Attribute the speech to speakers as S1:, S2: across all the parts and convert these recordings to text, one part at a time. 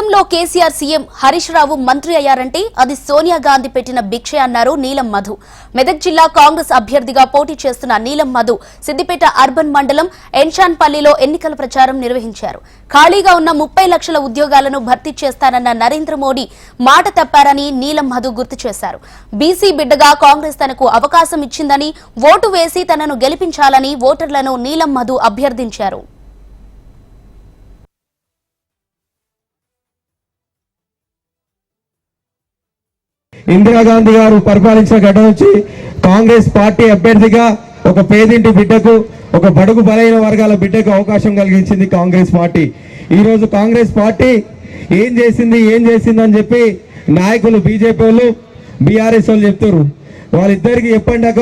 S1: గతంలో కేసీఆర్ సీఎం హరీష్ రావు మంత్రి అయ్యారంటే అది సోనియా గాంధీ పెట్టిన భిక్ష అన్నారు నీలం మధు. మెదక్ జిల్లా కాంగ్రెస్ అభ్యర్థిగా పోటీ చేస్తున్న నీలం మధు సిద్దిపేట అర్బన్ మండలం ఎన్షాన్పల్లిలో ఎన్నికల ప్రచారం నిర్వహించారు. ఖాళీగా ఉన్న 30 లక్షల ఉద్యోగాలను భర్తీ చేస్తానన్న నరేంద్ర మోడీ మాట తప్పారని నీలం మధు గుర్తు చేశారు. బీసీ బిడ్డగా కాంగ్రెస్ తనకు అవకాశం ఇచ్చిందని, ఓటు వేసి తనను గెలిపించాలని ఓటర్లను నీలం మధు అభ్యర్థించారు.
S2: ఇందిరాగాంధీ గారు పరిపాలించిన ఘటన నుంచి కాంగ్రెస్ పార్టీ అభ్యర్థిగా ఒక పేదింటి బిడ్డకు, ఒక బడుగు బలైన వర్గాల బిడ్డకు అవకాశం కలిగించింది కాంగ్రెస్ పార్టీ. ఈరోజు కాంగ్రెస్ పార్టీ ఏం చేసింది అని చెప్పి నాయకులు బీజేపీ వాళ్ళు, బీఆర్ఎస్ వాళ్ళు చెప్తారు. వాళ్ళిద్దరికి చెప్పండాక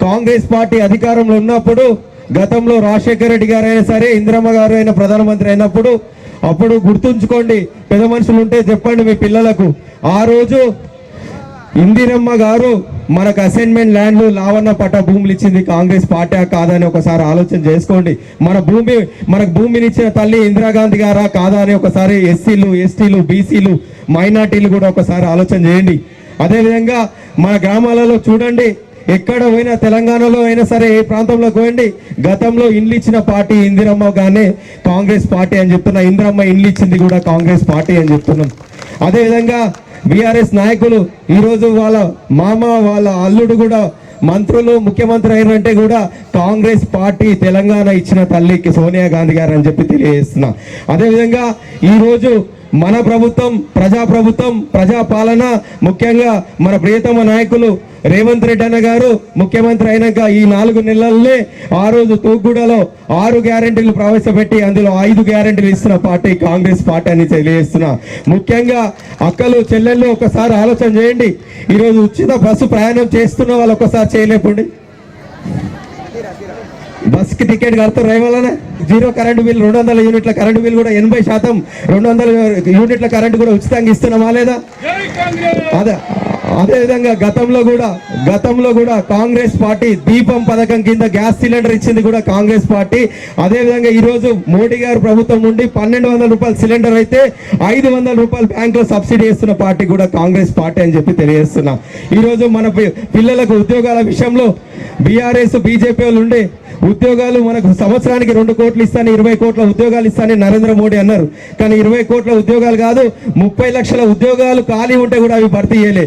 S2: కాంగ్రెస్ పార్టీ అధికారంలో ఉన్నప్పుడు, గతంలో రాజశేఖర రెడ్డి గారు అయినా సరే, ఇందిరమ్మ గారు అయినా ప్రధానమంత్రి అయినప్పుడు, అప్పుడు గుర్తుంచుకోండి, పెద్ద మనుషులు ఉంటే చెప్పండి మీ పిల్లలకు. ఆ రోజు ఇందిరమ్మ గారు మనకు అసైన్మెంట్ ల్యాండ్లు, లావన్న పట్ట భూములు ఇచ్చింది కాంగ్రెస్ పార్టీ కాదని ఒకసారి ఆలోచన చేసుకోండి. మనకు భూమిని ఇచ్చిన తల్లి ఇందిరాగాంధీ గారా కాదా అని ఒకసారి ఎస్సీలు, ఎస్టీలు, బీసీలు, మైనార్టీలు కూడా ఒకసారి ఆలోచన చేయండి. అదేవిధంగా మన గ్రామాలలో చూడండి, ఎక్కడ పోయినా, తెలంగాణలో అయినా సరే, ఏ ప్రాంతంలో పోయండి, గతంలో ఇండ్లు ఇచ్చిన పార్టీ ఇందిరమ్మ గానే కాంగ్రెస్ పార్టీ అని చెప్తున్నా. ఇందిరమ్మ ఇండ్లు ఇచ్చింది కూడా కాంగ్రెస్ పార్టీ అని చెప్తున్నాం. అదేవిధంగా బీఆర్ఎస్ నాయకులు ఈరోజు వాళ్ళ మామ, వాళ్ళ అల్లుడు కూడా మంత్రులు, ముఖ్యమంత్రి అయినంటే కూడా కాంగ్రెస్ పార్టీ తెలంగాణ ఇచ్చిన తల్లికి సోనియా గాంధీ గారు అని చెప్పి తెలియజేస్తున్నా. అదేవిధంగా ఈరోజు మన ప్రభుత్వం ప్రజాప్రభుత్వం, ప్రజాపాలన, ముఖ్యంగా మన ప్రియతమ నాయకులు రేవంత్ రెడ్డి అన్న గారు ముఖ్యమంత్రి అయినాక ఈ 4 నెలలనే ఆ రోజు తూగుడలో 6 గ్యారెంటీలు ప్రవేశపెట్టి అందులో 5 గ్యారెంటీలు ఇస్తున్న పార్టీ కాంగ్రెస్ పార్టీ అని తెలియజేస్తున్నా. ముఖ్యంగా అక్కలు, చెల్లెళ్ళు ఒకసారి ఆలోచన చేయండి. ఈరోజు ఉచిత బస్సు ప్రయాణం చేస్తున్న వాళ్ళు ఒకసారి చేయలేకండి. బస్కి టికెట్ కడతారు రేవాలనే. 0 కరెంటు బిల్, 200 యూనిట్ల కరెంటు బిల్ కూడా 80% 200 యూనిట్ల కరెంటు కూడా ఉచితంగా ఇస్తున్నామా లేదా? అదేవిధంగా గతంలో కూడా కాంగ్రెస్ పార్టీ దీపం పథకం కింద గ్యాస్ సిలిండర్ ఇచ్చింది కూడా కాంగ్రెస్ పార్టీ. అదేవిధంగా ఈరోజు మోడీ గారు ప్రభుత్వం నుండి 1200 రూపాయల సిలిండర్ అయితే 500 రూపాయలు బ్యాంకులో సబ్సిడీ ఇస్తున్న పార్టీ కూడా కాంగ్రెస్ పార్టీ అని చెప్పి తెలియజేస్తున్నా. ఈరోజు మన పిల్లలకు ఉద్యోగాల విషయంలో బీఆర్ఎస్, బీజేపీ వాళ్ళు ఉండే ఉద్యోగాలు మనకు సంవత్సరానికి 2 కోట్లు ఇస్తాను, 20 కోట్ల ఉద్యోగాలు ఇస్తానని నరేంద్ర మోడీ అన్నారు. కానీ 20 కోట్ల ఉద్యోగాలు కాదు, 30 లక్షల ఉద్యోగాలు ఖాళీ ఉంటే కూడా అవి భర్తీ చేయలే.